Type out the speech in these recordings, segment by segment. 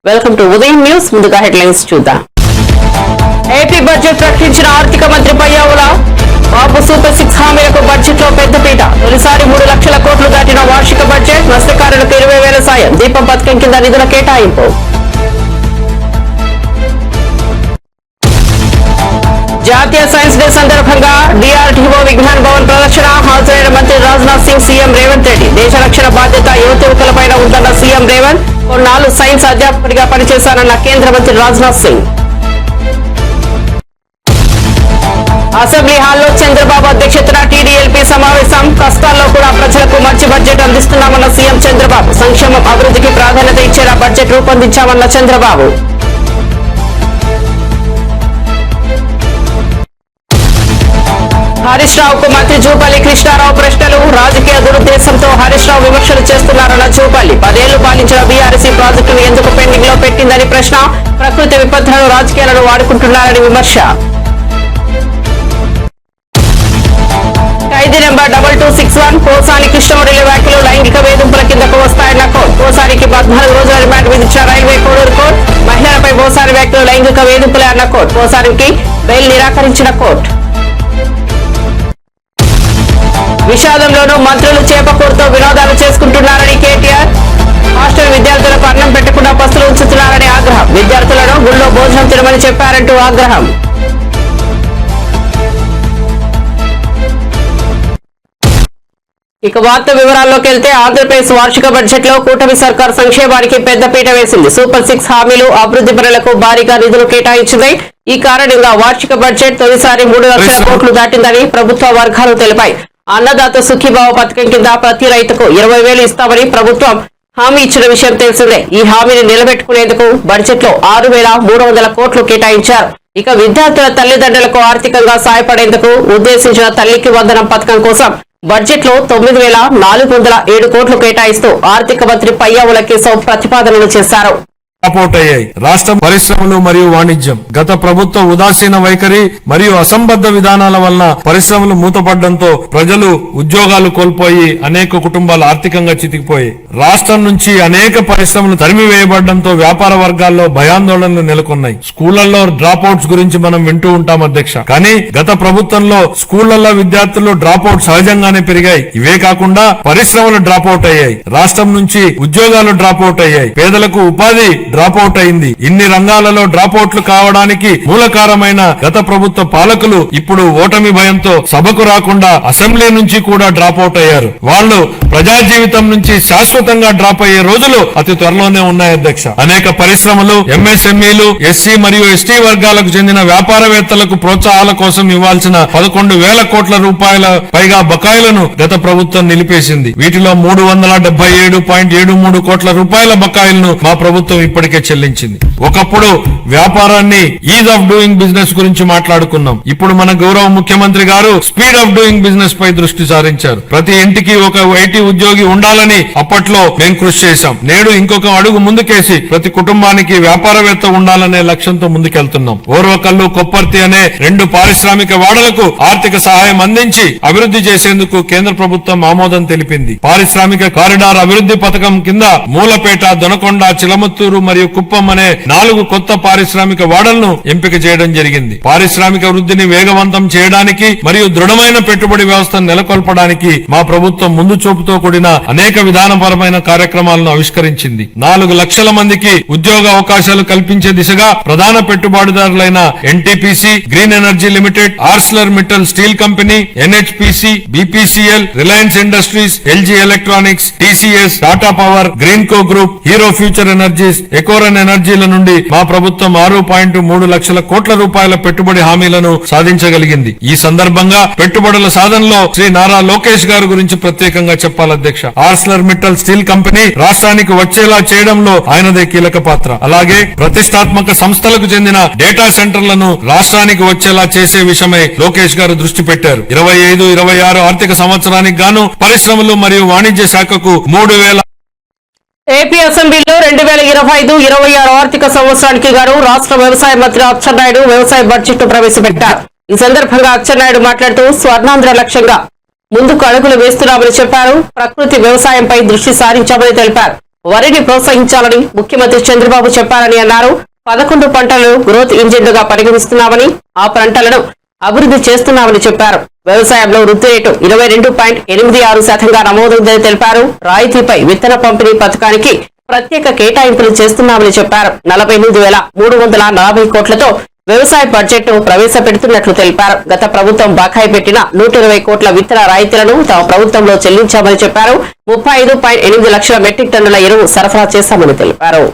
Welcome to ఉదయం news. ముందుగా headlines చూద్దాం. ఏపీ బడ్జెట్ ప్రకటించిన ఆర్థిక మంత్రి పయ్యావుల బాబు సూపర్ 6 హామీలకు బడ్జెట్ లో పెద్దపీట. తొలిసారి 3 లక్షల కోట్లు దాటిన వార్షిక బడ్జెట్. మత్స్యకారులకు 20,000 సాయం. దీపం పథకం కింద నిధుల కేటాయింపు. జాతీయ సైన్స్ డే సందర్భంగా డిఆర్డీఓ విజ్ఞాన్ భవన్ ప్రదర్శన. హాజరైన మంత్రి రాజ్నాథ్ సింగ్, సీఎం రేవంత్ రెడ్డి. దేశ రక్షణ బాధ్యత యువతయువకులపైన ఉందన్న సీఎం రేవంత్. కొన్నాళ్లు సైన్స్ అధ్యాపకుడిగా పనిచేశానన్న కేంద్ర మంత్రి రాజ్నాథ్ సింగ్. అసెంబ్లీ హాల్లో చంద్రబాబు అధ్యక్షతన టీడీఎల్పీ సమావేశం. కష్టాల్లో కూడా ప్రజలకు మంచి బడ్జెట్ అందిస్తున్నామన్న సీఎం చంద్రబాబు. సంక్షేమం అభివృద్ధికి ప్రాధాన్యత ఇచ్చేలా బడ్జెట్ రూపొందించామన్న చంద్రబాబు. హరీష్ రావుకు మంత్రి జూపల్లి కృష్ణారావు ప్రశ్నలు. రాజకీయ దురుద్దేశంతో హరీష్ రావు విమర్శలు చేస్తున్నారన్న జూపల్లి. 10 ఏళ్లు పాలించిన బీఆర్ఎస్ ప్రాజెక్టును ఎందుకు పెండింగ్ లో పెట్టిందని ప్రశ్న. ప్రకృతి విపత్తులను రాజకీయాలను వాడుకుంటున్నారని విమర్శ. ఖైదీ నెంబర్ 2261 పోసాని కృష్ణమురళి వ్యాఖ్యలు లైంగిక వేధింపుల కిందకు వస్తాయన్న కోర్టు. పోసానికి 14 రోజుల రిమాండ్ విధించిన రైల్వే కోడూరు కోర్టు. మహిళలపై పోసాని వ్యాఖ్యలు లైంగిక వేధింపులే అన్న కోర్టు. పోసానికి బెయిల్ నిరాకరించిన కోర్టు. విషాదంలోనూ మంత్రులు చేపకూరుతో వినోదాలు చేసుకుంటున్నారని కేటీఆర్. హాస్టల్ విద్యార్థులకు అన్నం పెట్టకుండా పస్తులు ఉంచుతున్నారని ఆగ్రహం. విద్యార్థులను గుళ్ళో భోజనం తినమని చెప్పారంటూ ఆగ్రహం. ఇక వార్త వివరాల్లోకి వెళ్తే ఆంధ్రప్రదేశ్ వార్షిక బడ్జెట్ లో కూటమి సర్కార్ సంక్షేమానికి పెద్దపీట వేసింది. సూపర్ 6 హామీలు, అభివృద్ధి పనులకు భారీగా నిధులు కేటాయించింది. ఈ కారణంగా వార్షిక బడ్జెట్ తొలిసారి 3 లక్షల కోట్లు దాటిందని ప్రభుత్వ వర్గాలు తెలిపాయి. అన్నదాత సుఖీభావ పథకం కింద ప్రతి రైతుకు 20,000 ఇస్తామని ప్రభుత్వం హామీ ఇచ్చిన విషయం తెలిసిందే. ఈ హామీని నిలబెట్టుకునేందుకు బడ్జెట్ లో 6,300 కోట్లు కేటాయించారు. ఇక విద్యార్థుల తల్లిదండ్రులకు ఆర్థికంగా సాయపడేందుకు ఉద్దేశించిన తల్లికి వందనం పథకం కోసం బడ్జెట్ లో 9,407 కోట్లు కేటాయిస్తూ ఆర్థిక మంత్రి పయ్యావుల కేశవ్ ప్రతిపాదనలు చేశారు. రాష్ట్ర పరిశ్రమలు మరియు వాణిజ్యం గత ప్రభుత్వ ఉదాసీన వైఖరి మరియు అసంబద్ధ విధానాల వలన పరిశ్రమలు మూతపడడంతో ప్రజలు ఉద్యోగాలు కోల్పోయి అనేక కుటుంబాలు ఆర్థికంగా చితికిపోయాయి. రాష్ట్రం నుంచి అనేక పరిశ్రమలు తరిమివేయబడడంతో వ్యాపార వర్గాల్లో భయాందోళనలు నెలకొన్నాయి. స్కూళ్లలో డ్రాప్ అవుట్స్ గురించి మనం వింటూ ఉంటాం అధ్యక్ష. కానీ గత ప్రభుత్వంలో స్కూళ్లలో విద్యార్థులు డ్రాప్ అవుట్ సహజంగానే పెరిగాయి. ఇవే కాకుండా పరిశ్రమలు డ్రాప్ అవుట్ అయ్యాయి. రాష్ట్రం నుంచి ఉద్యోగాలు డ్రాప్ అవుట్ అయ్యాయి. పేదలకు ఉపాధి డ్రాప్ అవుట్ అయింది. ఇన్ని రంగాలలో డ్రాప్ అవుట్లు కావడానికి మూలకారమైన గత ప్రభుత్వ పాలకులు ఇప్పుడు ఓటమి భయంతో సభకు రాకుండా అసెంబ్లీ నుంచి కూడా డ్రాప్ అవుట్ అయ్యారు. వాళ్ళు ప్రజా జీవితం నుంచి శాశ్వతంగా డ్రాప్ అయ్యే రోజులు అతి త్వరలోనే ఉన్నాయి అధ్యక్ష. అనేక పరిశ్రమలు, ఎంఎస్ఎంఈలు, ఎస్సీ మరియు ఎస్టీ వర్గాలకు చెందిన వ్యాపారవేత్తలకు ప్రోత్సాహాల కోసం ఇవ్వాల్సిన 11,000 కోట్ల రూపాయల పైగా బకాయిలను గత ప్రభుత్వం నిలిపేసింది. వీటిలో 377.73 కోట్ల రూపాయల బకాయిలను మా ప్రభుత్వం ఇప్పటికే చెల్లించింది. ఒకప్పుడు వ్యాపారాన్ని ఈజ్ ఆఫ్ డూయింగ్ బిజినెస్ గురించి మాట్లాడుకున్నాం. ఇప్పుడు మన గౌరవ ముఖ్యమంత్రి గారు స్పీడ్ ఆఫ్ డూయింగ్ బిజినెస్ పై దృష్టి సారించారు. ప్రతి ఇంటికి ఒక ఐటీ ఉద్యోగి ఉండాలని అప్పట్లో మేము కృషి చేశాం. నేడు ఇంకొక అడుగు ముందుకేసి ప్రతి కుటుంబానికి వ్యాపారవేత్త ఉండాలనే లక్ష్యంతో ముందుకెళ్తున్నాం. ఓర్వకల్లు, కొప్పర్తి అనే 2 పారిశ్రామిక వాడలకు ఆర్థిక సహాయం అందించి అభివృద్ధి చేసేందుకు కేంద్ర ప్రభుత్వం ఆమోదం తెలిపింది. పారిశ్రామిక కారిడార్ అభివృద్ధి పథకం కింద మూలపేట, దొనకొండ, చిలమత్తూరు మరియు కుప్పం అనే 4 కొత్త పారిశ్రామిక వాడలను ఎంపిక చేయడం జరిగింది. పారిశ్రామిక వృద్ధిని వేగవంతం చేయడానికి మరియు దృఢమైన పెట్టుబడి వ్యవస్థను నెలకొల్పడానికి మా ప్రభుత్వం ముందు చూపుతో కూడిన అనేక విధానపరమైన కార్యక్రమాలను ఆవిష్కరించింది. 4 లక్షల మందికి ఉద్యోగ అవకాశాలు కల్పించే దిశగా ప్రధాన పెట్టుబడిదారులైన NTPC, green energy limited, Arcelor Mittal steel company, NHPC, BPCL, Reliance industries, LG electronics, TCS, Tata power, Greenko group, Hero future energies, Ecoren ఎనర్జీల నుండి మా ప్రభుత్వం 6.3 లక్షల కోట్ల రూపాయల పెట్టుబడి హామీలను సాధించగలిగింది. ఈ సందర్భంగా పెట్టుబడుల సాధనలో శ్రీ నారా లోకేష్ గారి గురించి ప్రత్యేకంగా చెప్పాలి అధ్యక్ష. ఆర్సిలర్ మిట్టల్ స్టీల్ కంపెనీ రాష్ట్రానికి వచ్చేలా చేయడంలో ఆయనదే కీలక పాత్ర. అలాగే ప్రతిష్టాత్మక సంస్థలకు చెందిన డేటా సెంటర్లను రాష్ట్రానికి వచ్చేలా చేసే విషయమై లోకేష్ గారు దృష్టి పెట్టారు. 25-26 ఆర్థిక సంవత్సరానికి గాను పరిశ్రమలు మరియు వాణిజ్య శాఖకు 3,000 ఏపీ అసెంబ్లీలో 2025-26 ఆర్థిక సంవత్సరానికి గాను రాష్ట్ర వ్యవసాయ మంత్రి అచ్చెన్నాయుడు వ్యవసాయ బడ్జెట్ ను ప్రవేశపెట్టారు. ఈ సందర్భంగా అచ్చెన్నాయుడు మాట్లాడుతూ స్వర్ణాంధ్ర లక్ష్యంగా ముందుకు అడుగులు వేస్తున్నామని చెప్పారు. ప్రకృతి వ్యవసాయంపై దృష్టి సారించామని తెలిపారు. వరిని ప్రోత్సహించాలని ముఖ్యమంత్రి చంద్రబాబు చెప్పారని అన్నారు. 11 పంటలను గ్రోత్ ఇంజిన్లుగా పరిగణిస్తున్నామని, ఆ పంటలను అభివృద్ధి చేస్తున్నామని చెప్పారు. వ్యవసాయంలో వృద్ధి రేటు 22.86%గా నమోదైందని తెలిపారు. రాయితీపై విత్తన పంపిణీ పథకానికి ప్రత్యేక కేటాయింపులు చేస్తున్నామని చెప్పారు. 48,340 కోట్లతో వ్యవసాయ బడ్జెట్ ను ప్రవేశపెడుతున్నట్లు తెలిపారు. గత ప్రభుత్వం బకాయి పెట్టిన 120 కోట్ల విత్తన రాయితీలను తమ ప్రభుత్వంలో చెల్లించామని చెప్పారు. 35.8 లక్షల మెట్రిక్ టన్నుల ఎరువు సరఫరా చేశామని తెలిపారు.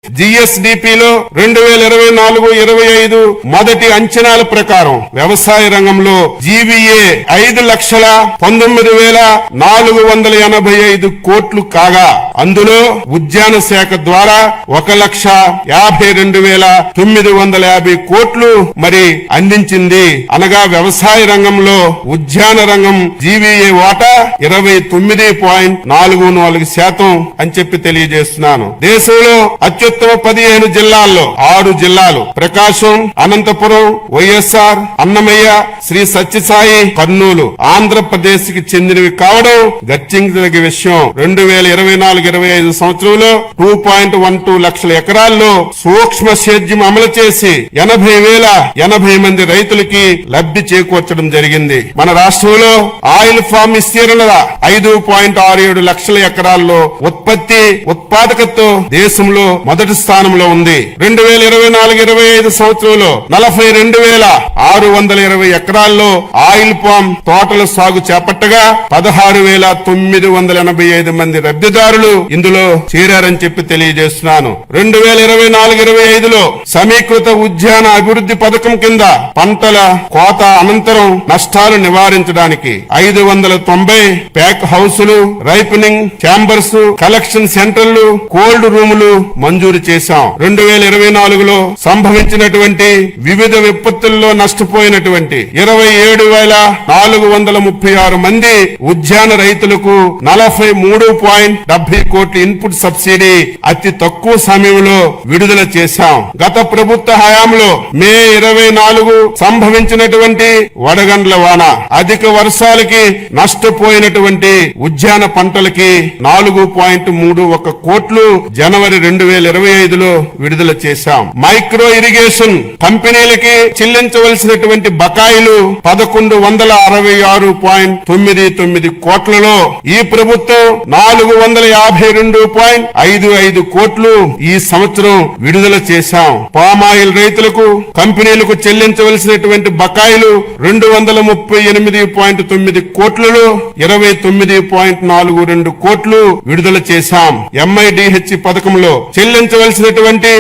జిఎస్డిపిలో 2024-25 మొదటి అంచనాల ప్రకారం వ్యవసాయ రంగంలో జీవీఏ 5,19,485 కోట్లు కాగా అందులో ఉద్యాన శాఖ ద్వారా 1,52,950 కోట్లు మరి అందించింది. అనగా వ్యవసాయ రంగంలో ఉద్యాన రంగం జీవీఏ వాటా 29.44% అని చెప్పి తెలియజేస్తున్నాను. దేశంలో అత్యుత్తమ 15 జిల్లాల్లో 6 జిల్లాలు ప్రకాశం, అనంతపురం, వైఎస్ఆర్, అన్నమయ్య, శ్రీ సత్యసాయి, కర్నూలు ఆంధ్రప్రదేశ్ కి చెందినవి కావడం గర్జించదగ్గ విషయం. 2024-25 సంవత్సరంలో 2.12 లక్షల ఎకరాల్లో సూక్ష్మ సేద్యం అమలు చేసి 80,080 మంది రైతులకి లబ్ధి చేకూర్చడం జరిగింది. మన రాష్ట్రంలో ఆయిల్ ఫామ్ విస్తీర్ణత 5.67 లక్షల ఎకరాల్లో ఉత్పత్తి ఉత్పాదకతతో దేశంలో మొదటి స్థానంలో ఉంది. 2024-25 సంవత్సరంలో 42,620 ఎకరాల్లో ఆయిల్ పామ్ తోటల సాగు చేపట్టగా 16,985 మంది లబ్ధిదారులు ఇందులో చేరారని చెప్పి తెలియజేస్తున్నాను. 2024-25లో సమీకృత ఉద్యాన అభివృద్ధి పథకం కింద పంటల కోత అనంతరం నష్టాలు నివారించడానికి 590 ప్యాక్ హౌసులు, రైపనింగ్ ఛాంబర్స్, కలెక్షన్ సెంటర్లు, కోల్డ్ రూములు మంజూరు చేశాం. 2024లో సంభవించినటువంటి వివిధ విపత్తుల్లో నష్టపోయినటువంటి 27,436 మంది ఉద్యాన రైతులకు 43.70 కోట్ల ఇన్పుట్ సబ్సిడీ అతి తక్కువ సమయంలో విడుదల చేశాం. గత ప్రభుత్వ హయాంలో మే 24 సంభవించినటువంటి వడగండ్ల వాన, అధిక వర్షాలకి నష్టపోయినటువంటి ఉద్యాన పంటలకి 4.31 కోట్లు జనవరి 2025లో విడుదల చేశాం. మైక్రో ఇరిగేషన్ కంపెనీలకి చెల్లించవలసినటువంటి బకాయిలు 1166.99 కోట్లలో ఈ ప్రభుత్వం 452.55 కోట్లు ఈ సంవత్సరం విడుదల చేశాం. పామాయిల్ రైతులకు కంపెనీలకు చెల్లించవలసినటువంటి బకాయిలు 238.9 కోట్లలో 29.42 కోట్లు విడుదల చేశాం. MIDH పథకంలో చెల్లించవలసినటువంటి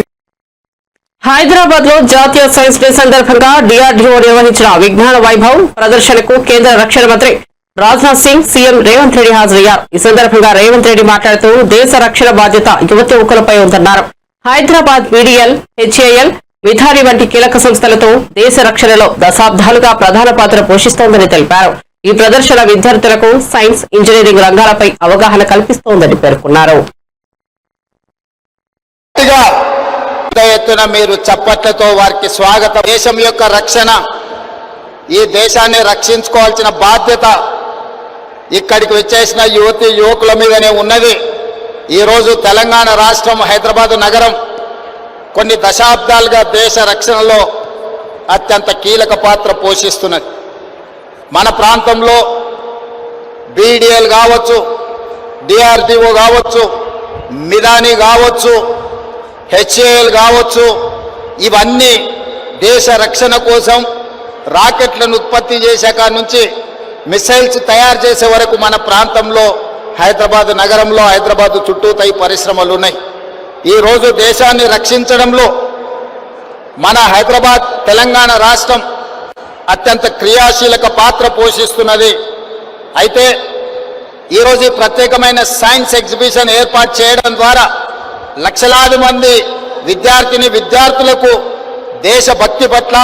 హైదరాబాద్ లో జాతీయ సైన్స్ డే సందర్భంగా DRDO నిర్వహించిన విజ్ఞాన వైభవ్ ప్రదర్శనకు కేంద్ర రక్షణ మంత్రి రాజ్నాథ్ సింగ్, సీఎం రేవంత్ రెడ్డి హాజరయ్యారు. ఈ సందర్భంగా రేవంత్ రెడ్డి మాట్లాడుతూ దేశ రక్షణ బాధ్యత యువతి యువకులపై ఉందన్నారు. హైదరాబాద్ BDL, HAL, మిథాని వంటి కీలక సంస్థలతో దేశ రక్షణలో దశాబ్దాలుగా ప్రధాన పాత్ర పోషిస్తోందని తెలిపారు. ఈ ప్రదర్శన విద్యార్థులకు సైన్స్, ఇంజనీరింగ్ రంగాలపై అవగాహన కల్పిస్తోందని పేర్కొన్నారు. ఎత్తున మీరు చప్పట్లతో వారికి స్వాగతం. దేశం యొక్క రక్షణ, ఈ దేశాన్ని రక్షించుకోవాల్సిన బాధ్యత ఇక్కడికి వచ్చేసిన యువతి యువకుల మీదనే ఉన్నది. ఈరోజు తెలంగాణ రాష్ట్రం, హైదరాబాద్ నగరం కొన్ని దశాబ్దాలుగా దేశ రక్షణలో అత్యంత కీలక పాత్ర పోషిస్తున్నది. మన ప్రాంతంలో BDL కావచ్చు, DRDO కావచ్చు, మిథాని కావచ్చు, HAL కావచ్చు, ఇవన్నీ దేశ రక్షణ కోసం రాకెట్లను ఉత్పత్తి చేసే కాడ నుంచి మిసైల్స్ తయారు చేసే వరకు మన ప్రాంతంలో హైదరాబాద్ నగరంలో, హైదరాబాద్ చుట్టూతా ఈ పరిశ్రమలు ఉన్నాయి. ఈరోజు దేశాన్ని రక్షించడంలో మన హైదరాబాద్, తెలంగాణ రాష్ట్రం అత్యంత క్రియాశీలక పాత్ర పోషిస్తున్నది. అయితే ఈరోజు ఈ ప్రత్యేకమైన సైన్స్ ఎగ్జిబిషన్ ఏర్పాటు చేయడం ద్వారా లక్షలాది మంది విద్యార్థులకు దేశభక్తి పట్ల,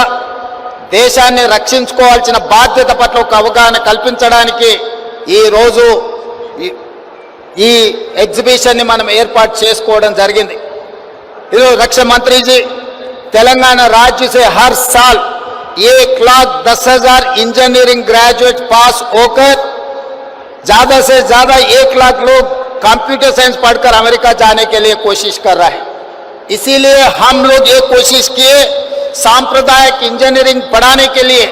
దేశాన్ని రక్షించుకోవాల్సిన బాధ్యత పట్ల ఒక అవగాహన కల్పించడానికి ఈరోజు ఈ ఎగ్జిబిషన్ని మనం ఏర్పాటు చేసుకోవడం జరిగింది. ఈరోజు రక్షణ మంత్రి जी तेलंगाना राज्य से हर साल 1,10,000 इंजीनियरिंग ग्रेजुएट पास होकर ज्यादा से ज्यादा 1 लाख लोग कंप्यूटर साइंस पढ़कर अमेरिका जाने के लिए कोशिश कर रहा है। इसीलिए हम लोग ये कोशिश किए सांप्रदायिक इंजीनियरिंग पढ़ाने के लिए,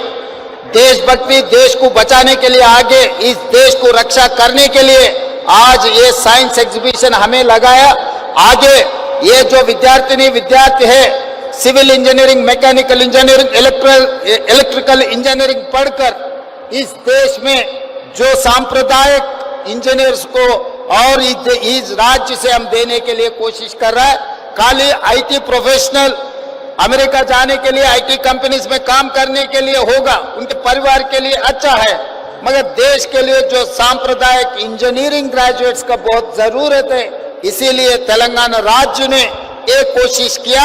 देशभक्ति, देश को बचाने के लिए, आगे इस देश को रक्षा करने के लिए आज ये साइंस एग्जीबिशन हमें लगाया। आगे ये जो विद्यार्थी है civil engineering, mechanical engineering, electrical engineering पढ़कर इस देश में जो सांप्रदायिक इंजीनियर्स को और इस राज्य से हम देने के लिए कोशिश कर रहा है। खाली आईटी प्रोफेशनल अमेरिका जाने के लिए, आईटी कंपनीज में काम करने के लिए होगा, उनके परिवार के लिए अच्छा है, मगर देश के लिए जो सांप्रदायिक इंजीनियरिंग ग्रेजुएट्स का बहुत जरूरत है। इसीलिए तेलंगाना राज्य ने एक कोशिश किया,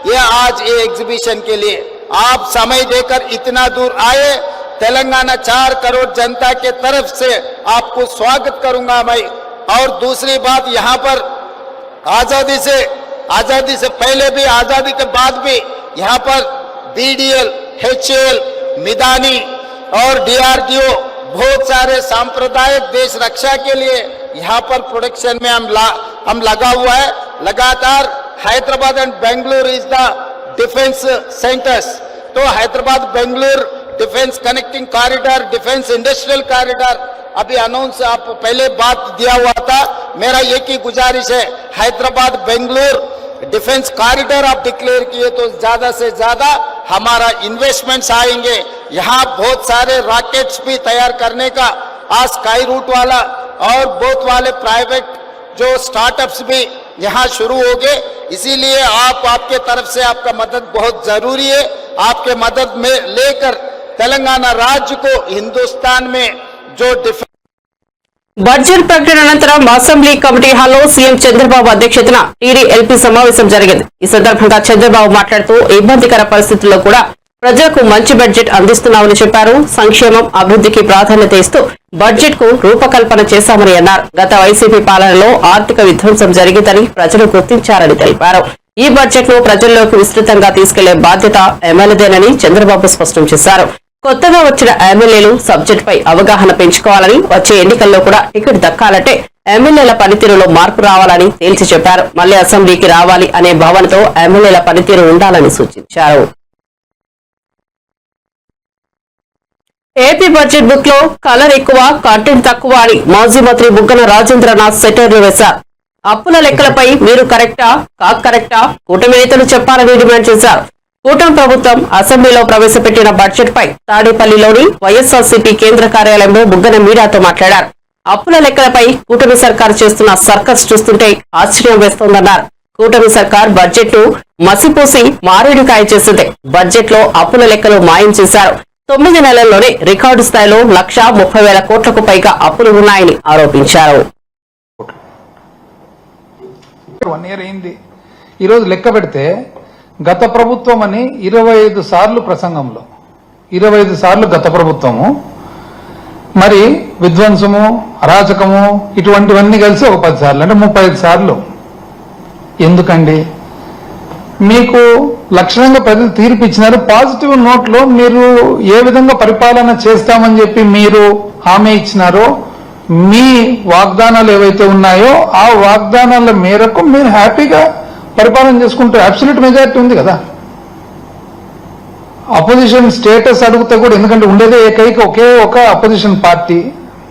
ये आज ये एग्जीबिशन के लिए आप समय देकर इतना दूर आए, तेलंगाना 4 करोड़ जनता के तरफ से आपको स्वागत करूंगा मैं। और दूसरी बात, यहाँ पर आजादी से पहले भी, आजादी के बाद भी यहाँ पर BDL, HAL, मिदानी और DRDO बहुत सारे सांप्रदायिक देश रक्षा के लिए यहाँ पर प्रोडक्शन में हम लगा हुआ है। लगातार Hyderabad and Bengaluru is the defence centres, तो Hyderabad Bengaluru defence connecting corridor, defence industrial corridor अभी अनाउंस आप पहले बात दिया हुआ था। मेरा एक ही गुजारिश है, हैदराबाद बेंगलुरु डिफेंस कॉरिडोर आप डिक्लेयर किए तो ज्यादा से ज्यादा हमारा इन्वेस्टमेंट्स आएंगे। यहाँ बहुत सारे रॉकेट्स भी तैयार करने का आज स्काई रूट वाला और बहुत वाले प्राइवेट जो स्टार्टअप्स भी यहाँ शुरू हो गए। इसीलिए आपके तरफ से आपका मदद बहुत जरूरी है। आपके मदद में लेकर तेलंगाना राज्य को हिंदुस्तान में जो బడ్జెట్ ప్రకటన అనంతరం అసెంబ్లీ కమిటీ హాల్లో సీఎం చంద్రబాబు అధ్యక్షతన టీడీఎల్పీ సమావేశం జరిగింది. ఈ సందర్భంగా చంద్రబాబు మాట్లాడుతూ ఇబ్బందికర పరిస్థితుల్లో కూడా ప్రజలకు మంచి బడ్జెట్ అందిస్తున్నామని చెప్పారు. సంక్షేమం, అభివృద్ధికి ప్రాధాన్యత ఇస్తూ బడ్జెట్ కు రూపకల్పన చేశామని అన్నారు. గత వైసీపీ పాలనలో ఆర్థిక విధ్వంసం జరిగిందని ప్రజలు గుర్తించారని తెలిపారు. ఈ బడ్జెట్ ను ప్రజల్లోకి విస్తృతంగా తీసుకెళ్లే బాధ్యత ఎమ్మెల్యేదేనని చంద్రబాబు స్పష్టం చేశారు. కొత్తగా వచ్చిన ఎమ్మెల్యేలు సబ్జెక్ట్ పై అవగాహన పెంచుకోవాలని, వచ్చే ఎన్నికల్లో కూడా టికెట్ దక్కాలంటే ఎమ్మెల్యేల పనితీరులో మార్పు రావాలని తేల్చి చెప్పారు. మళ్లీ అసెంబ్లీకి రావాలి అనే భావనతో ఎమ్మెల్యేల పనితీరు ఉండాలని సూచించారు. ఏపీ బడ్జెట్ బుక్ లో కలర్ ఎక్కువ, కంటెంట్ తక్కువ అని మాజీ మంత్రి బుగ్గన రాజేంద్రనాథ్ సెటైర్లు వేశారు. అప్పుల లెక్కలపై మీరు కరెక్టా, కరెక్టా, కూటమి నేతలు చెప్పాలని డిమాండ్ చేశారు. కూటమి ప్రభుత్వం అసెంబ్లీలో ప్రవేశపెట్టిన బడ్జెట్ పై తాడేపల్లిలోని వైఎస్ఆర్సీపీ కేంద్ర కార్యాలయంలో బుగ్గన మీడియాతో మాట్లాడారు. అప్పుల లెక్కలపై కూటమి సర్కారు చేస్తున్న సర్కస్ చూస్తుంటే ఆశ్చర్యం వేస్తోందన్నారు. కూటమి సర్కార్ బడ్జెట్ ను మసిపూసి మారేడుకాయ చేసింది. బడ్జెట్ లో అప్పుల లెక్కలు మాయం చేశారు. 9 నెలల్లోనే రికార్డు స్థాయిలో 1,30,000 కోట్లకు పైగా అప్పులు ఉన్నాయని ఆరోపించారు. 1 year అయింది. ఈరోజు లెక్క పెడితే గత ప్రభుత్వం అని 25 సార్లు ప్రసంగంలో 25 సార్లు గత ప్రభుత్వము, మరి విధ్వంసము, అరాచకము ఇటువంటివన్నీ కలిసి ఒక 10 సార్లు, అంటే 35 సార్లు. ఎందుకండి? మీకు లక్షణంగా ప్రజలు తీర్పు ఇచ్చినారు. పాజిటివ్ నోట్లో మీరు ఏ విధంగా పరిపాలన చేస్తామని చెప్పి మీరు హామీ ఇచ్చినారో, మీ వాగ్దానాలు ఏవైతే ఉన్నాయో ఆ వాగ్దానాల మేరకు మీరు హ్యాపీగా పరిపాలన చేసుకుంటే అబ్సల్యూట్ మెజారిటీ ఉంది కదా. అపోజిషన్ స్టేటస్ అడిగితే కూడా, ఎందుకంటే ఉండేదే ఒకే ఒక అపోజిషన్ పార్టీ,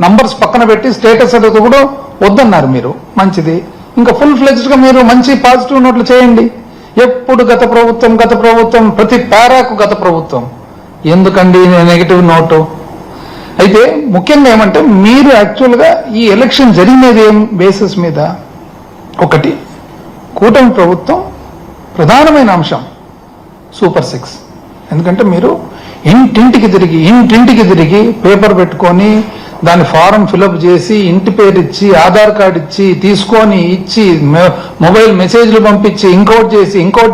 నంబర్స్ పక్కన పెట్టి స్టేటస్ అడిగితే కూడా వద్దన్నారు మీరు. మంచిది, ఇంకా ఫుల్ ఫ్లెజ్డ్ గా మీరు మంచి పాజిటివ్ నోట్లు చేయండి. ఎప్పుడు గత ప్రభుత్వం, ప్రతి పారాకు గత ప్రభుత్వం. ఎందుకండి నెగిటివ్ నోటు? అయితే ముఖ్యంగా ఏమంటే, మీరు యాక్చువల్ గా ఈ ఎలక్షన్ జరిగినది ఏం బేసిస్ మీద? ఒకటి, కూటమి ప్రభుత్వం ప్రధానమైన అంశం సూపర్ 6. ఎందుకంటే మీరు ఇంటింటికి తిరిగి పేపర్ పెట్టుకొని దాని ఫారం ఫిలప్ చేసి ఇంటి పేరు ఇచ్చి ఆధార్ కార్డు ఇచ్చి తీసుకొని ఇచ్చి మొబైల్ మెసేజ్లు పంపించి ఇంకోటి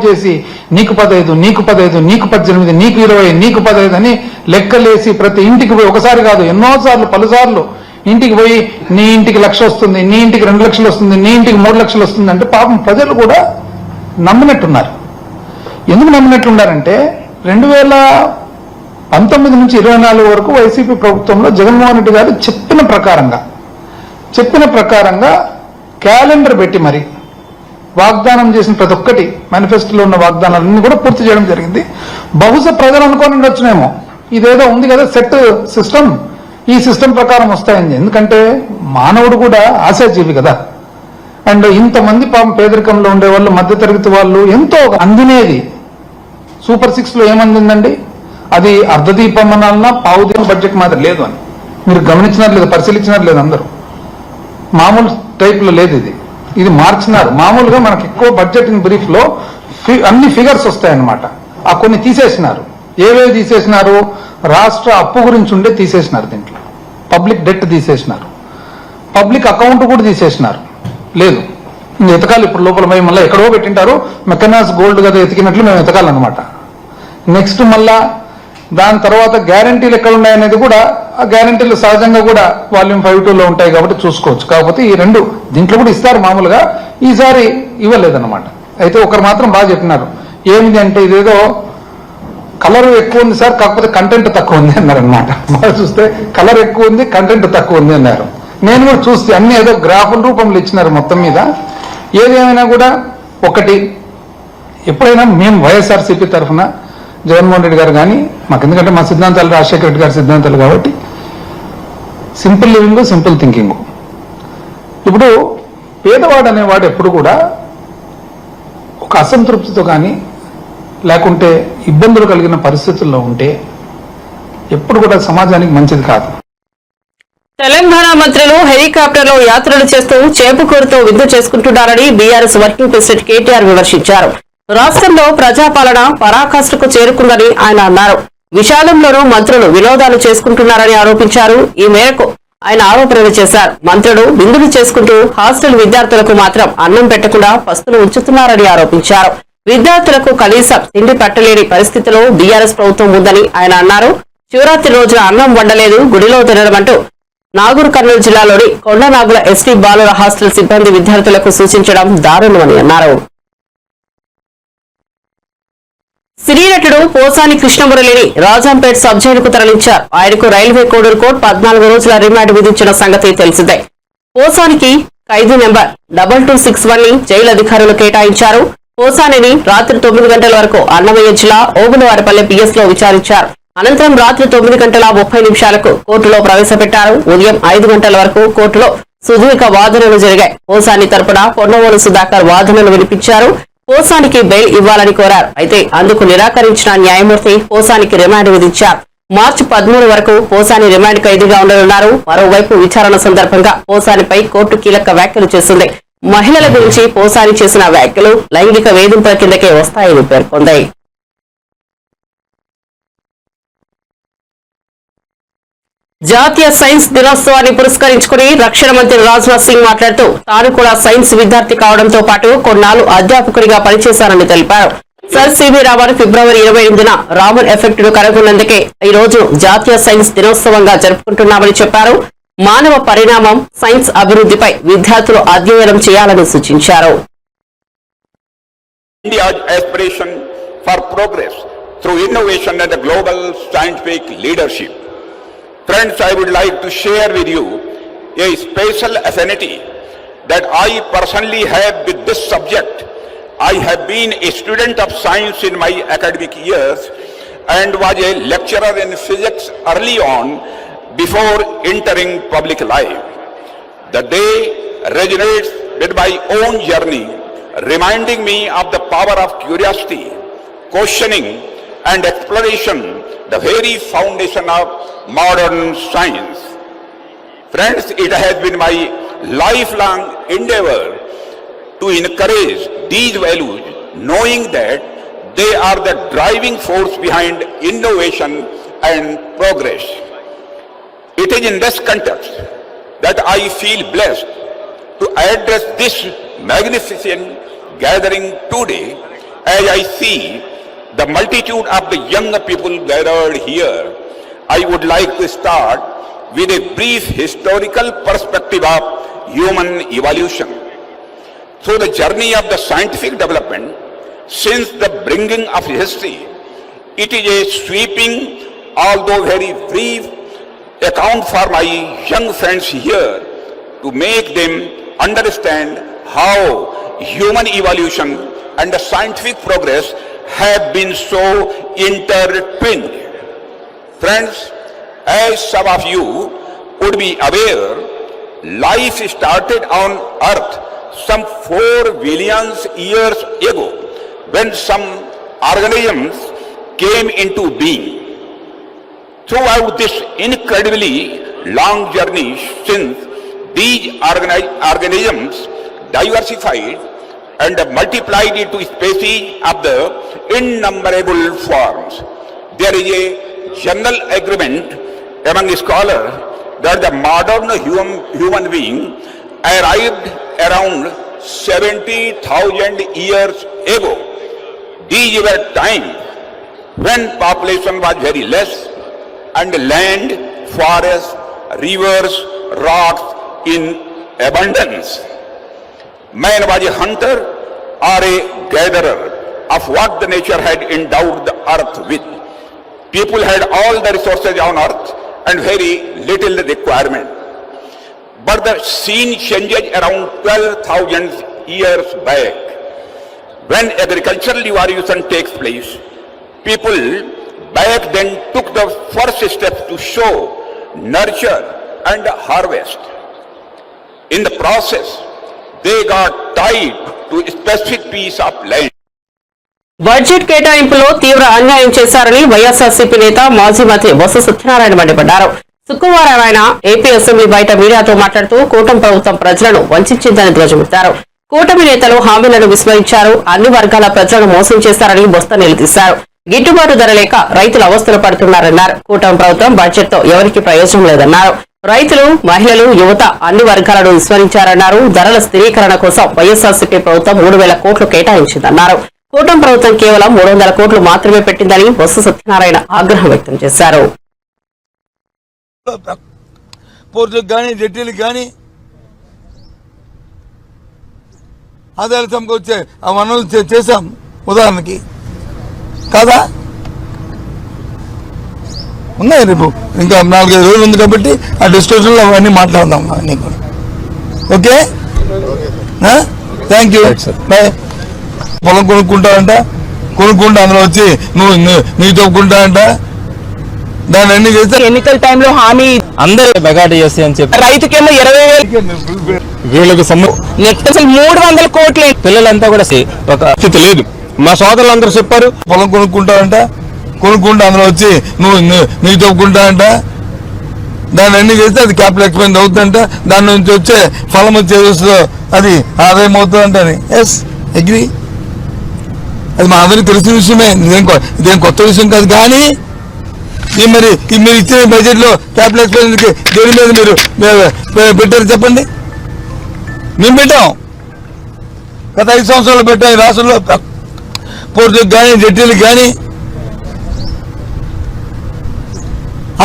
చేసి నీకు 15, నీకు 18, నీకు 18, నీకు 20, నీకు 15 అని లెక్కలేసి ప్రతి ఇంటికి పోయి, ఒకసారి కాదు ఎన్నోసార్లు, పలుసార్లు ఇంటికి పోయి నీ ఇంటికి 1,00,000 వస్తుంది, నీ ఇంటికి 2 లక్షలు వస్తుంది, నీ ఇంటికి 3 లక్షలు వస్తుంది అంటే పాపం ప్రజలు కూడా నమ్మినట్టున్నారు. ఎందుకు నమ్మినట్లున్నారంటే 2019 నుంచి 24 వరకు వైసీపీ ప్రభుత్వంలో జగన్మోహన్ రెడ్డి గారు చెప్పిన ప్రకారంగా క్యాలెండర్ పెట్టి మరి వాగ్దానం చేసిన ప్రతి ఒక్కటి మేనిఫెస్టోలో ఉన్న వాగ్దానాలన్నీ కూడా పూర్తి చేయడం జరిగింది. బహుశా ప్రజలు అనుకోని ఉండొచ్చునేమో ఇదేదో ఉంది కదా సెట్ సిస్టమ్, ఈ సిస్టమ్ ప్రకారం వస్తాయని. ఎందుకంటే మానవుడు కూడా ఆశాజీవి కదా. అండ్ ఇంతమంది పాపం పేదరికంలో ఉండే వాళ్ళు, మధ్యతరగతి వాళ్ళు ఎంతో అందినేది సూపర్ 6 లో ఏమందిందండి? అది అర్ధదీపం అనాలన్నా పావుదీపం బడ్జెట్ మాత్రం లేదు అని మీరు గమనించినారు లేదు, పరిశీలించినారు లేదు అందరూ. మామూలు టైప్ లో లేదు ఇది, ఇది మార్చినారు. మామూలుగా మనకి ఎక్కువ బడ్జెట్ ఇన్ బ్రీఫ్ లో అన్ని ఫిగర్స్ వస్తాయన్నమాట. ఆ కొన్ని తీసేసినారు. ఏవేవి తీసేసినారు? రాష్ట్ర అప్పు గురించి ఉండే తీసేసినారు. దీంట్లో పబ్లిక్ డెట్ తీసేసినారు, పబ్లిక్ అకౌంట్ కూడా తీసేసినారు. లేదు ఇంక ఎతకాలి ఇప్పుడు లోపల పోయి మళ్ళీ ఎక్కడో పెట్టింటారు. మెకనాస్ గోల్డ్ కదా ఎతికినట్లు మేము ఎతకాలన్నమాట. నెక్స్ట్ మళ్ళా దాని తర్వాత గ్యారంటీలు ఎక్కడ ఉన్నాయనేది కూడా, ఆ గ్యారంటీలు సహజంగా కూడా వాల్యూమ్ 5-2లో ఉంటాయి కాబట్టి చూసుకోవచ్చు. కాకపోతే ఈ రెండు దీంట్లో కూడా ఇస్తారు మామూలుగా, ఈసారి ఇవ్వలేదన్నమాట. అయితే ఒకరు మాత్రం బాగా చెప్పినారు. ఏమిటి అంటే ఇదేదో కలర్ ఎక్కువ ఉంది సార్, కాకపోతే కంటెంట్ తక్కువ ఉంది అన్నారు అనమాట. బాగా చూస్తే కలర్ ఎక్కువ ఉంది, కంటెంట్ తక్కువ ఉంది అన్నారు. నేను కూడా చూస్తే అన్ని ఏదో గ్రాఫుల రూపంలో ఇచ్చినారు మొత్తం మీద. ఏదేమైనా కూడా ఒకటి, ఎప్పుడైనా మేము వైఎస్ఆర్సీపీ తరఫున జగన్మోహన్ రెడ్డి గారు కానీ మాకు, ఎందుకంటే మా సిద్ధాంతాలు రాజశేఖర రెడ్డి గారి సిద్ధాంతాలు కాబట్టి సింపుల్ లివింగ్, సింపుల్ థింకింగ్. ఇప్పుడు పేదవాడు అనేవాడు ఎప్పుడు కూడా ఒక అసంతృప్తితో కానీ లేకుంటే ఇబ్బందులు కలిగిన పరిస్థితుల్లో ఉంటే ఎప్పుడు కూడా సమాజానికి మంచిది కాదు. తెలంగాణ మంత్రులు హెలికాప్టర్లో యాత్రలు చేస్తూ చేపకూరుతో విందు చేసుకుంటున్నారని బీఆర్ఎస్ వర్కింగ్ ప్రెసిడెంట్ కేటీఆర్ విమర్శించారు. రాష్ట్రంలో ప్రజాపాలన పరాకాష్ఠకు చేరుకుందని ఆయన అన్నారు. విశాలంలోనూ మంత్రులు వినోదాలు చేసుకుంటున్నారని ఆరోపించారు. ఈ మేరకు ఆయన ఆరోపణలు చేశారు. మంత్రులు విందులు చేసుకుంటూ హాస్టల్ విద్యార్థులకు మాత్రం అన్నం పెట్టకుండా పస్తులు ఉంచుతున్నారని ఆరోపించారు. విద్యార్థులకు కనీసం తిండి పెట్టలేని పరిస్థితిలో బీఆర్ఎస్ ప్రభుత్వం ఉందని ఆయన అన్నారు. శివరాత్రి రోజున అన్నం వండలేదు, గుడిలో తినడమంటూ నాగూర్ కర్నూలు జిల్లాలోని కొండనాగుల ఎస్టీ బాలుర హాస్టల్ సిబ్బంది విద్యార్థులకు సూచించడం దారుణమని అన్నారు. సినీ నటుడు పోసాని కృష్ణమురళిని రాజంపేట్ సబ్ జైలుకు తరలించారు. ఆయనకు రైల్వే కోడూరు కోర్టు 14 రోజుల రిమాండ్ విధించిన సంగతి తెలిసిందే. పోసానికి ఖైదీ నెంబర్ 2261 ని జైలు అధికారులు కేటాయించారు. పోసానిని రాత్రి 9 గంటల వరకు అన్నమయ్య జిల్లా ఓబులవారిపల్లె పిఎస్ లో విచారించారు. అనంతరం రాత్రి 9:30 కోర్టులో ప్రవేశపెట్టారు. ఉదయం 5 గంటల వరకు కోర్టులో సుదీర్ఘ వాదనలు జరిగాయి. పోసాని తరపున పొన్నవోలు సుధాకర్ వాదనలు వినిపించారు. పోసానికి బెయిల్ ఇవ్వాలని కోరారు. అయితే అందుకు నిరాకరించిన న్యాయమూర్తి పోసానికి రిమాండ్ విధించారు. మార్చి 13 వరకు పోసాని రిమాండ్ ఖైదీగా ఉండనున్నారు. మరోవైపు విచారణ సందర్భంగా పోసానిపై కోర్టు కీలక వ్యాఖ్యలు చేసింది. మహిళల గురించి పోసాని చేసిన వ్యాఖ్యలు లైంగిక వేధింపుల కిందకే వస్తాయని పేర్కొంది. జాతీయ సైన్స్ దినోత్సవాన్ని పురస్కరించుకుని రక్షణ మంత్రి రాజ్నాథ్ సింగ్ మాట్లాడుతూ తాను కూడా సైన్స్ విద్యార్థి కావడంతో పాటు కొన్నాళ్లు అధ్యాపకుడిగా పనిచేశారని తెలిపారు. సర్ సివి రామన్ ఫిబ్రవరి 28న రామన్ ఎఫెక్ట్ ను కనుగొన్నందుకే ఈ రోజు జాతీయ సైన్స్ దినోత్సవంగా జరుపుకుంటున్నామని చెప్పారు. మానవ పరిణామం, సైన్స్ అభివృద్ధిపై విద్యార్థులు అధ్యయనం చేయాలని సూచించారు. India's aspiration for progress through innovation and the global scientific leadership. Friends, I would like to share with you a special affinity that I personally have with this subject. I have been a student of science in my academic years and was a lecturer in physics early on before entering public life. The day resonates with my own journey, reminding me of the power of curiosity, questioning and exploration, the very foundation of modern science. Friends, it has been my lifelong endeavor to encourage these values, knowing that they are the driving force behind innovation and progress. It is in this context that I feel blessed to address this magnificent gathering today as I see the multitude of the young people gathered here. I would like to start with a brief historical perspective of human evolution. Through the journey of the scientific development since the bringing of history, it is a sweeping, although very brief, account for my young friends here to make them understand how human evolution and the scientific progress have been so intertwined. Friends, as some of you would be aware, life started on Earth some 4 billion years ago when some organisms came into being. Throughout this incredibly long journey since, these organisms diversified and multiplied into species of the innumerable forms. There is a general agreement among scholars that the modern human being arrived around 70,000 years ago. These were times when population was very less and land, forests, rivers, rocks in abundance. Man was a hunter or a gatherer of what the nature had endowed the earth with. People had all the resources on earth and very little requirement. But the scene changes around 12,000 years back. When agricultural revolution takes place, people back then took the first steps to sow, nurture and harvest. In the process, they got tied to a specific piece of land. Budget కేటాయింపులో తీవ్ర అన్యాయం చేశారని వైఎస్ఆర్సీపీ నేత మాజీ మంత్రి బొత్స సత్యనారాయణ మండిపడ్డారు. శుక్రవారం ఆయన ఏపీ అసెంబ్లీ బయట మీడియాతో మాట్లాడుతూ కూటమి ప్రభుత్వం ప్రజలను వంచిందని ధ్వజమెత్తారు. కూటమి నేతలు హామీలను విస్మరించారు, అన్ని వర్గాల ప్రజలను మోసం చేశారని బొత్స నిలదీశారు. గిట్టుబాటు ధర లేక రైతులు అవస్థలు పడుతున్నారన్నారు. కూటమి ప్రభుత్వం బడ్జెట్ తో ఎవరికి ప్రయోజనం లేదన్నారు. రైతులు, మహిళలు, యువత అన్ని వర్గాలను విస్మరించారన్నారు. ధరల స్థిరీకరణ కోసం వైఎస్ఆర్సీపీ ప్రభుత్వం 3,000 కోట్లు కేటాయించిందన్నారు. కూటమి ప్రభుత్వం కేవలం 300 కోట్లు మాత్రమే పెట్టిందని బొత్స సత్యనారాయణ ఆగ్రహం వ్యక్తం చేశారు. పోర్టులకు కానీ జట్టీలకు కానీ ఆదాయాలు సమకూర్చే ఆ వనరులు చేశాం ఉదాహరణకి కాదా. ఉన్నాయి రేపు ఇంకా 4-5 రోజులు ఉంది కాబట్టి ఆ డిస్కషన్లో అవన్నీ మాట్లాడదాం అవన్నీ కూడా. Okay, thank you, bye. పొలం కొనుక్కుంటావంట, కొనుక్కుంటా అందులో వచ్చి నువ్వు తొక్కుంటావంట. దాన్ని అన్ని చేస్తే ఎన్నికల టైంలో హామీ అందరూ బగాట చేస్తే అని చెప్పి రైతుకేమో 20,000 వీళ్ళకి నెట్ అసలు 300 కోట్లు. పిల్లలంతా కూడా ఒక స్థితి లేదు. మా సోదరులందరూ చెప్పారు పొలం కొనుక్కుంటావంట, కొనుక్కుంటా అందులో వచ్చి నువ్వు తొక్కుంటావంట. దాన్ని అన్ని చేస్తే అది క్యాపిటల్ ఎక్స్పెన్స్ అవుతుందంట. దాని నుంచి వచ్చే ఫలం వచ్చే అది ఆదాయం అవుతుందంట. Yes, agree. అది మా అందరికీ తెలిసిన విషయమే, ఇదేం కొత్త విషయం కాదు. కానీ మరి మీరు ఇచ్చిన బడ్జెట్ లో క్యాపిటల్ ఎక్స్పెన్స్ దేని మీద మీరు పెట్టారు చెప్పండి. మేము పెట్టాం, గత 5 సంవత్సరాలు పెట్టాం. ఈ రాష్ట్రంలో పోర్టులకు కానీ జట్టీలకు కానీ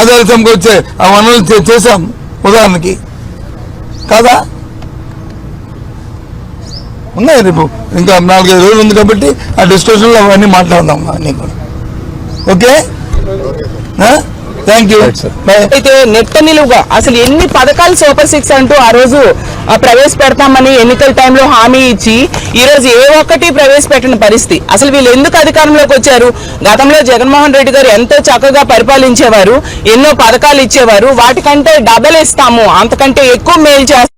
ఆదాయాలు సమకూర్చే ఆ వనరులు చేశాం ఉదాహరణకి కాదా. ఉన్నాయి రేపు ఇంకా 4-5 రోజులు ఉంది కాబట్టి ఆ డిస్కషన్లో అవన్నీ మాట్లాడదాం అవన్నీ కూడా. Okay, thank you, bye. అయితే నెట్ట నిలువుగా అసలు ఎన్ని పథకాలు సూపర్ 6 అంటూ ఆ రోజు ప్రవేశపెడతామని ఎన్నికల టైంలో హామీ ఇచ్చి ఈ రోజు ఏ ఒక్కటి ప్రవేశపెట్టిన పరిస్థితి. అసలు వీళ్ళు ఎందుకు అధికారంలోకి వచ్చారు? గతంలో జగన్మోహన్ రెడ్డి గారు ఎంతో చక్కగా పరిపాలించేవారు, ఎన్నో పథకాలు ఇచ్చేవారు. వాటికంటే డబల్ ఇస్తాము, అంతకంటే ఎక్కువ మేలు చేస్తాము.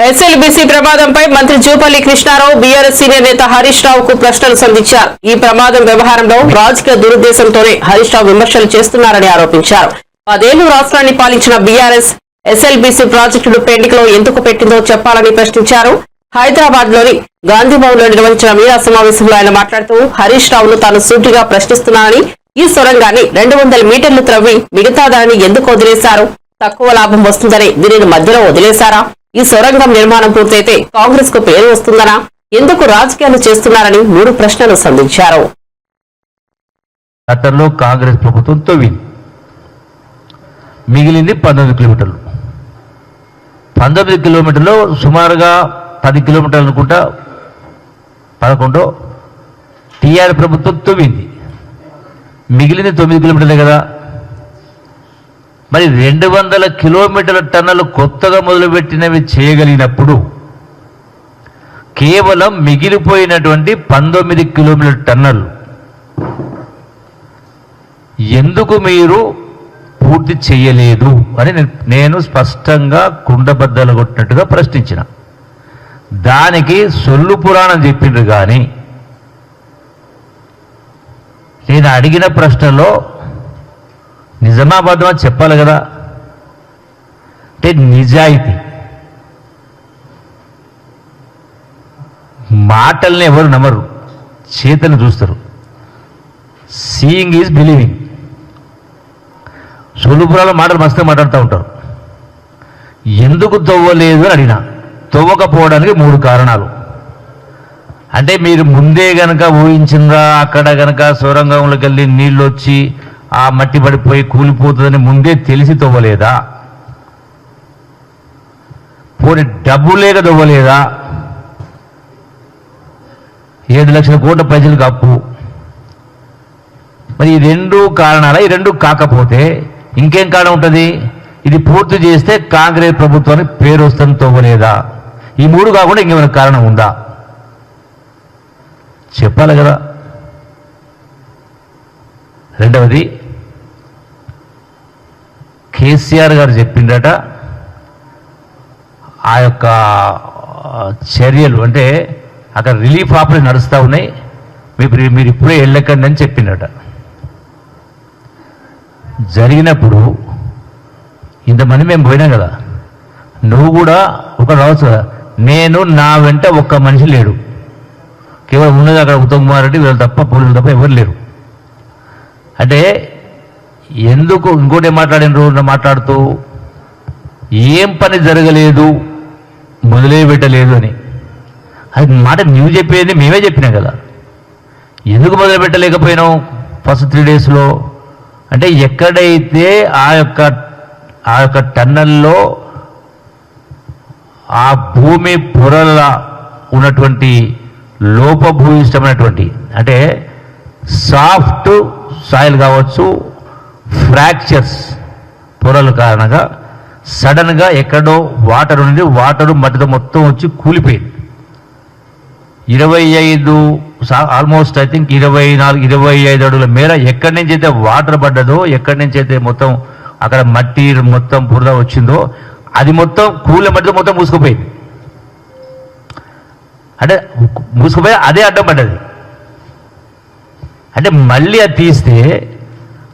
ఎస్ఎల్బీసీ ప్రమాదంపై మంత్రి జూపల్లి కృష్ణారావు బీఆర్ఎస్ సీనియర్ నేత హరీష్ రావుకు ప్రశ్నలు సంధించారు. ఈ ప్రమాదం వ్యవహారంలో రాజకీయ దురుద్దేశంతోనే హరీష్ రావు విమర్శలు చేస్తున్నారని ఆరోపించారు. 10 ఏళ్లు రాష్ట్రాన్ని పాలించిన బీఆర్ఎస్ ఎస్ఎల్బీసీ ప్రాజెక్టును పెండికలో ఎందుకు పెట్టిందో చెప్పాలని ప్రశ్నించారు. హైదరాబాద్ లోని గాంధీభవన్ లో నిర్వహించిన మీడియా సమావేశంలో ఆయన మాట్లాడుతూ హరీష్ రావును తాను సూటిగా ప్రశ్నిస్తున్నానని, ఈ సొరంగాన్ని 200 మీటర్లు త్రవ్వి మిగతా దానిని ఎందుకు వదిలేశారు? తక్కువ లాభం వస్తుందని దీనిని మధ్యలో వదిలేశారా? ఈ సొరంగం నిర్మాణం పూర్తయితే కాంగ్రెస్ కు పేరు వస్తుందనా? ఎందుకు రాజకీయాలు చేస్తున్నారని 3 ప్రశ్నలు సంధించారు. గతంలో కాంగ్రెస్ ప్రభుత్వం తవ్వింది, మిగిలింది 19 కిలోమీటర్లు. 19 కిలోమీటర్లు సుమారుగా 10 కిలోమీటర్లు అనుకుంటా, 11 టీఆర్ ప్రభుత్వం తవ్వింది, మిగిలింది 9 కిలోమీటర్లే కదా. మరి 200 కిలోమీటర్ల టన్నులు కొత్తగా మొదలుపెట్టినవి చేయగలిగినప్పుడు కేవలం మిగిలిపోయినటువంటి 19 కిలోమీటర్ల టన్నులు ఎందుకు మీరు పూర్తి చేయలేదు అని నేను స్పష్టంగా కుండబద్దలు కొట్టినట్టుగా ప్రశ్నించిన. దానికి సొల్లు పురాణం చెప్పిండ్రు. కానీ నేను అడిగిన ప్రశ్నలో నిజామాబాద్ చెప్పాలి కదా. అంటే నిజాయితీ, మాటల్ని ఎవరు నమ్మరు, చేతను చూస్తారు. Seeing is believing. సొల్లుపురాల మాటలు మస్తు మాట్లాడుతూ ఉంటారు. ఎందుకు తవ్వలేదు అని అడిగినా, తవ్వకపోవడానికి 3 కారణాలు. అంటే మీరు ముందే గనక ఊహించిందా, అక్కడ గనక సొరంగంలోకి వెళ్ళి నీళ్ళు వచ్చి ఆ మట్టి పడిపోయి కూలిపోతుందని ముందే తెలిసి తవ్వలేదా? పోనీ డబ్బు లేక తవ్వలేదా? 7 లక్షల కోట్ల ప్రజలకు అప్పు. మరి ఈ 2 కారణాల, ఈ 2 కాకపోతే ఇంకేం కారణం ఉంటుంది? ఇది పూర్తి చేస్తే కాంగ్రెస్ ప్రభుత్వానికి పేరు వస్తుంది తవ్వలేదా? ఈ 3 కాకుండా ఇంకేమైనా కారణం ఉందా? చెప్పాలి కదా. రెండవది, కేసీఆర్ గారు చెప్పిండట ఆ యొక్క చర్యలు, అంటే అక్కడ రిలీఫ్ ఆపరేషన్ నడుస్తూ ఉన్నాయి, మీరు ఇప్పుడే వెళ్ళకండి అని చెప్పిండట. జరిగినప్పుడు ఇంతమంది మేము పోయినాం కదా, నువ్వు కూడా ఒక రావచ్చు కదా. నేను నా వెంట ఒక్క మనిషి లేడు, కేవలం ఉన్నది అక్కడ ఉత్తమ్ కుమార్ రెడ్డి, వీళ్ళు తప్ప, పోలీసులు తప్ప ఎవరు లేరు. అంటే ఎందుకు ఇంకోటి మాట్లాడిన మాట్లాడుతూ ఏం పని జరగలేదు, మొదలే పెట్టలేదు అని. అది మాట నువ్వు చెప్పేది మేమే చెప్పినాం కదా. ఎందుకు మొదలు పెట్టలేకపోయినావు ఫస్ట్ 3 డేస్లో? అంటే ఎక్కడైతే ఆ యొక్క టన్నల్లో ఆ భూమి పొరల ఉన్నటువంటి లోపభూయిష్టమైనటువంటి, అంటే సాఫ్ట్ సాయిల్ కావచ్చు, ఫ్రాక్చర్స్ పొరల కారణంగా సడన్గా ఎక్కడో వాటర్ నుండి వాటరు మట్టితో మొత్తం వచ్చి కూలిపోయింది. 25 ఆల్మోస్ట్ ఐ థింక్ 24-25 అడుగుల మేర ఎక్కడి నుంచి అయితే వాటర్ పడ్డదో, ఎక్కడి నుంచి అయితే మొత్తం అక్కడ మట్టి మొత్తం బురద వచ్చిందో అది మొత్తం కూల మట్టితో మొత్తం మూసుకుపోయింది. అంటే మూసుకుపోయి అదే అడ్డం పడ్డది. అంటే మళ్ళీ అది తీస్తే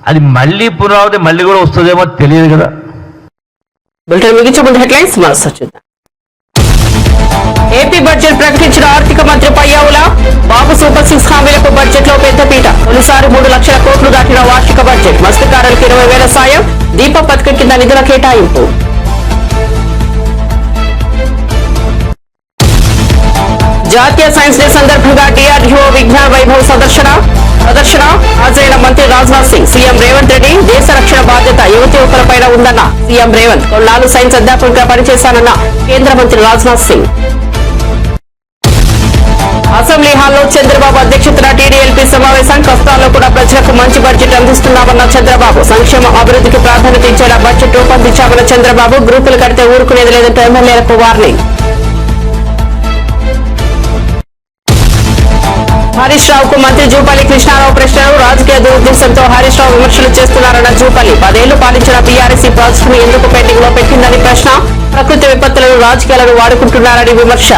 అది మళ్ళీ పునరావృతి మళ్ళీ కూడా వస్తుందేమో తెలియదు కదా. ఏపీ బడ్జెట్ ప్రకటించిన ఆర్థిక మంత్రి పయ్యావుల బాబు సూపర్ 6 హామీలకు బడ్జెట్ లో పెద్దపీట. తొలిసారి 3 లక్షల కోట్లు దాటిన వార్షిక బడ్జెట్. మత్స్యకారులకు 20,000 సాయం. దీప పథకం కింద నిధుల కేటాయింపు. జాతీయ సైన్స్ డే సందర్భంగా డిఆర్డీఓ విజ్ఞాన వైభవ్ ప్రదర్శన హాజరైన మంత్రి రాజ్నాథ్ సింగ్. సీఎం రేవంత్ రెడ్డి, దేశ రక్షణ బాధ్యత యువతి యువకులపైన ఉందన్న సీఎం రేవంత్. కొన్నాళ్ళు సైన్స్ అధ్యాపకుడిగా పనిచేశానన్న కేంద్ర మంత్రి రాజ్నాథ్ సింగ్. అసెంబ్లీ హాల్లో చంద్రబాబు అధ్యక్షతన టీడీఎల్పీ సమావేశం. కష్టాల్లో కూడా ప్రజలకు మంచి బడ్జెట్ అందిస్తున్నామన్న చంద్రబాబు. సంక్షేమ అభివృద్ధికి ప్రాధాన్యత ఇచ్చేలా బడ్జెట్ రూపొందించామన్న చంద్రబాబు. గ్రూపులు కడితే ఊరుకునేది లేదంటే ఎమ్మెల్యేలకు వార్నింగ్. హరీష్ రావుకు మంత్రి జూపల్లి కృష్ణారావు ప్రశ్నలు. రాజకీయ దురుద్దేశంతో హరీష్ రావు విమర్శలు చేస్తున్నారన్న జూపల్లి. 10 ఏళ్లు పాలించిన బీఆర్ఎస్ ప్రాజెక్టును ఎందుకు పెండింగ్ లో పెట్టిందని ప్రశ్న. ప్రకృతి విపత్తులను రాజకీయాలను వాడుకుంటున్నారని విమర్శ.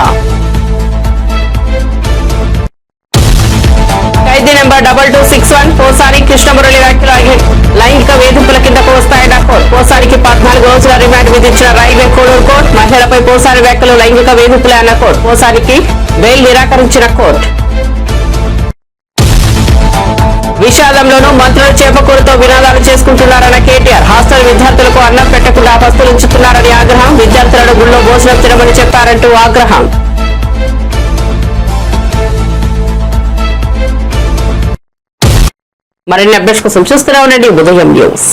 ఖైదీ నెంబర్ 2261 పోసాని కృష్ణమురళి వ్యాఖ్యలు లైంగిక వేధింపుల కిందకు వస్తాయన్న కోర్టు. పోసానికి 14 రోజుల రిమాండ్ విధించిన రైల్వే కోడూరు కోర్టు. మహిళలపై పోసాని వ్యాఖ్యలు లైంగిక వేధింపులే అన్న కోర్టు. పోసానికి బెయిల్ నిరాకరించిన కోర్టు. విషాదంలోనూ మంత్రులు చేపకూరుతో వినాదాలు చేసుకుంటున్నారన్న కేటీఆర్. హాస్టల్ విద్యార్థులకు అన్నం పెట్టకుండా పస్తులుంచుతున్నారని ఆగ్రహం. విద్యార్థులను గుళ్ళో భోజనం తినమని చెప్పారంటూ ఆగ్రహం. మరిన్ని అప్డేట్స్ కోసం చూస్తూనే ఉండండి ఉదయం న్యూస్.